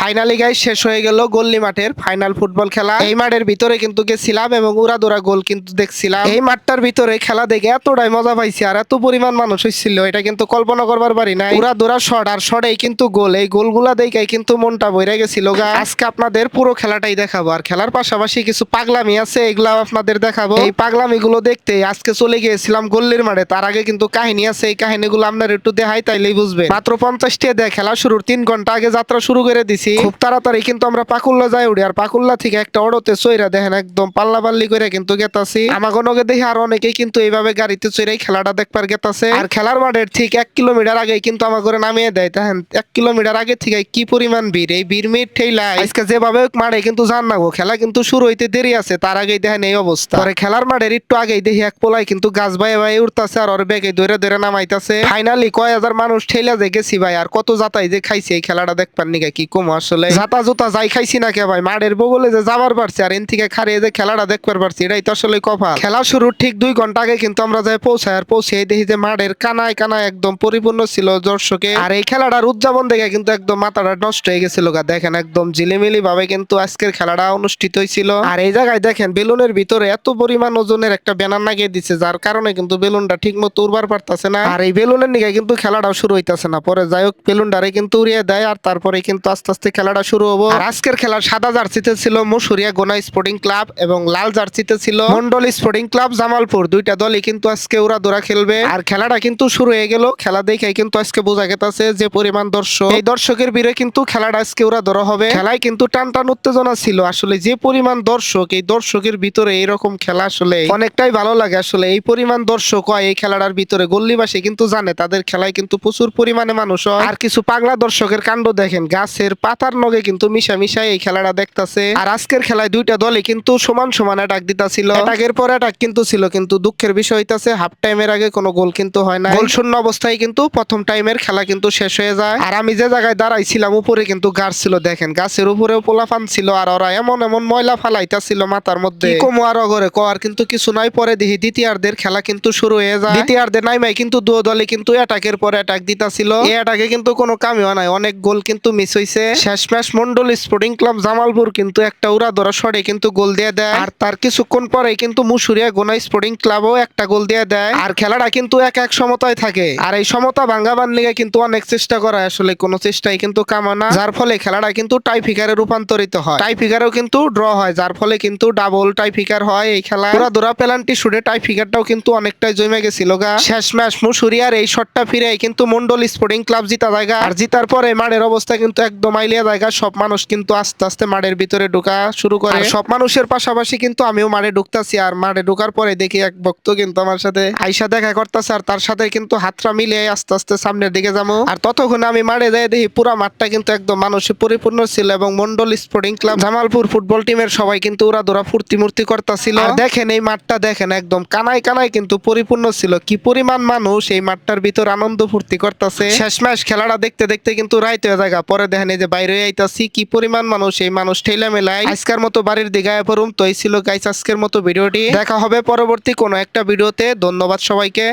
Finally guys শেষ হয়ে গেল গল্লি মাঠের ফাইনাল ফুটবল খেলা। এই মাঠের ভিতরে কিন্তু গেছিলাম এবং উড়াদুরা গোল কিন্তু দেখছিলাম। এই মাঠটার ভিতরে খেলা দেখে এতটাই মজা পাইছি আর এত পরিমাণ মানুষ হইছিল এটা কিন্তু কল্পনা করবার পারি নাই। উড়াদুরা শট আর শটেই কিন্তু গোল, এই গোলগুলা দেখে কিন্তু মনটা বইরা গেছিল গা। আজকে আপনাদের পুরো খেলাটাই দেখাবো আর খেলার পাশাপাশি কিছু পাগলামি আছে এগুলা আপনাদের দেখাবো। এই পাগলামি গুলো দেখতে আজকে চলে গিয়েছিলাম গল্লির মাঠে। তার আগে কিন্তু কাহিনী আছে, এই কাহিনীগুলো আপনার একটু দেখাই তাইলেই বুঝবেন। মাত্র 50 টাকা দিয়ে খেলা শুরুর 3 ঘন্টা আগে যাত্রা শুরু করে দিছি। খুব তাড়াতাড়ি কিন্তু আমরা পাকুল্লা যাই উঠি আর পাকুল্লা থেকে একটা অটোতে চইরা দেখেন একদম পাল্লা পাল্লি করে কিন্তু গেতাছি। আমাকে নগে দেখি আর অনেকেই কিন্তু এইভাবে গাড়িতে চড়েই খেলাটা দেখবার গেতাছে। আর খেলার মাঠের ঠিক 1 কিলোমিটার আগে কিন্তু আমাকে নামিয়ে দেয়। দেখেন 1 কিলোমিটার আগে থেকে কি পরিমাণ ভিড়, এই ভিড় মিট ঠেলাই আজকে যেভাবে মাঠে কিন্তু জান না গো, খেলা কিন্তু শুরু হইতে দেরি আছে। তার আগেই দেখেন এই অবস্থা। পরে খেলার মাঠের একটু আগেই দেখি এক পোলাই কিন্তু গাছ বাইয়ে বাইয়ে উঠতাছে আর ওর বেগে ধরে ধরে নামাইতাছে। ফাইনালি কয় হাজার মানুষ ঠেলা যে গেছি ভাই, আর কত যাতাই যে খাইছি এই খেলাটা দেখবার নিকা কি কম আসলে। জাতা জুতা যাই খাইছি না কে ভাই, মাঠের বগলে যে যাবার পারছি আর এন থেকে খারিয়ে যে খেলাটা দেখবার পারছি, এটাই তো আসলে কপাল। খেলা শুরুর ঠিক 2 ঘন্টা আগে কিন্তু আমরা যাই পৌঁছাই আর পৌঁছে দেখি যে মাঠের কানায় কানায় একদম পরিপূর্ণ ছিল দর্শকে। আর এই খেলাটার উদযাপন দেখে কিন্তু একদম মাথাটা নষ্ট হয়ে গেছিল গা। দেখেন একদম ঝিলিমিলি ভাবে কিন্তু আজকের খেলাটা অনুষ্ঠিত হয়েছিল। আর এই জায়গায় দেখেন বেলুনের ভিতরে এত পরিমাণ ওজনের একটা ব্যানার লাগিয়ে দিচ্ছে, যার কারণে কিন্তু বেলুনটা ঠিক মতো উড়বার পারতাছে না। আর এই বেলুনের নিকে কিন্তু খেলাটাও শুরু হইতাছে না। পরে যাই হোক বেলুনটারে কিন্তু উড়িয়ে দেয় আর তারপরে কিন্তু আস্তে আস্তে খেলাটা শুরু হবো। আর আজকের খেলার সাদা জার্সিতে ছিল মুসুরিয়া গোনা স্পোর্টিং ক্লাব এবং লাল জার্সিতে ছিল মন্ডল স্পোর্টিং ক্লাব জামালপুর। দুইটা দলই কিন্তু আজকে উড়াদুরা খেলবে আর খেলাটা কিন্তু শুরু হয়ে গেল। খেলা দেখে কিন্তু আজকে বোঝা গেছে যে পরিমাণ দর্শক, এই দর্শকের ভিড়ে কিন্তু খেলাটা আজকে উড়াদুরা হবে। খেলায় কিন্তু টান টান উত্তেজনা ছিল। আসলে যে পরিমাণ দর্শক, এই দর্শকের ভিতরে এইরকম খেলা আসলে অনেকটাই ভালো লাগে। আসলে এই পরিমাণ দর্শক হয় এই খেলাটার ভিতরে, গল্লিবাসী কিন্তু জানে তাদের খেলায় কিন্তু প্রচুর পরিমাণে মানুষ হয়। আর কিছু পাগলা দর্শকের কাণ্ড দেখেন, গাছের পাতার নগে কিন্তু মিশা মিশাই এই খেলাটা দেখতাছে। আর আজকের খেলায় দুইটা দলে কিন্তু সমান সমান অ্যাটাক দিতাছিল, অ্যাটাকের পর অ্যাটাক কিন্তু ছিল। কিন্তু দুঃখের বিষয় হইতাছে হাফ টাইমের আগে কোনো গোল কিন্তু হয় না। গোল শূন্য অবস্থায় কিন্তু প্রথম টাইমের খেলা কিন্তু শেষ হয়ে যায়। আর আমি যে জায়গায় দাঁড়াইছিলাম উপরে কিন্তু গাছ ছিল, দেখেন গাছের উপরেও পোলাফান ছিল আর ওরা এমন এমন ময়লা ফালাইতাছিল মাথার মধ্যে, কি কমু আর অগরে কর কিন্তু কিছু নাই। পরে দেখি দ্বিতীয়ার্ধের খেলা কিন্তু শুরু হয়ে যায়। দ্বিতীয়ার্ধে নাইমাই কিন্তু দুই দলে কিন্তু অ্যাটাকের পর অ্যাটাক দিতাছিল। এই অ্যাটাকে কিন্তু কোনো কামিও নাই, অনেক গোল কিন্তু মিস হইছে। শেষমেশ মন্ডল স্পোর্টিং ক্লাব জামালপুর কিন্তু একটা উড়াদুরা শটে কিন্তু গোল দিয়ে দেয় আর তার কিছুক্ষণ পরেই কিন্তু মুসুরিয়া গোনা স্পোর্টিং ক্লাবও একটা গোল দিয়ে দেয়। আর খেলাটা কিন্তু এক এক সমতায় থাকে। আর এই সমতা ভাঙ্গাবার লিগে কিন্তু অনেক চেষ্টা করা, আসলে কোনো চেষ্টাই কিন্তু কামানা, যার ফলে খেলাটা কিন্তু টাই ফিকারে রূপান্তরিত হয়। টাই ফিকারেও কিন্তু ড্র হয়, যার ফলে কিন্তু ডাবল টাই ফিকার হয় এই খেলা। উড়াদুরা পেনাল্টি শুটে টাই ফিকারটাও কিন্তু অনেকটাই জমে গেছিল গা। শেষমেশ মুসুরিয়ার এই শটটা ফিরে কিন্তু মন্ডল স্পোর্টিং ক্লাব জিতা জায়গা। আর জিতার পরে মাঠের অবস্থা কিন্তু একদম আইলিয়া জায়গা। সব মানুষ কিন্তু আস্তে আস্তে মাঠের ভিতরে ঢোকা শুরু করে। সব মানুষের পাশাপাশি কিন্তু আমিও মাঠে ঢুকতাছি। আর মাঠে ঢোকার পরে দেখি এক ভক্ত কিন্তু আমার সাথে আইসা দেখা করতেছে আর তার সাথে কিন্তু হাতটা মিলিয়ে আস্তে আস্তে সামনের দিকে যাবো। আর ততক্ষণে আমি মাঠে যাই দেখি পুরা মাঠটা কিন্তু একদম মানুষে পরিপূর্ণ ছিল এবং Mondal sporting club Jamalpur football টিমের সবাই কিন্তু উড়াদুরা ফুর্তি মূর্তি করতেছিল। আর দেখেন এই মাঠটা দেখেন একদম কানায় কানায় কিন্তু পরিপূর্ণ ছিল, কি পরিমাণ মানুষ এই মাঠটার ভিতর আনন্দ ফুর্তি করতেছে। শেষমেশ খেলাটা দেখতে দেখতে কিন্তু রাইত হয়ে যায়। পরে দেখেন এই যে বাইরে আইতাছি, কি পরিমাণ মানুষ, এই মানুষ ঠেলা মেলায় আজকের মতো বাড়ির দিকে আয়া পড়ুম। তো এই ছিল গাইস আজকের মতো ভিডিওটি, দেখা হবে পরবর্তী কোনো একটা ভিডিওতে। ধন্যবাদ সবাইকে।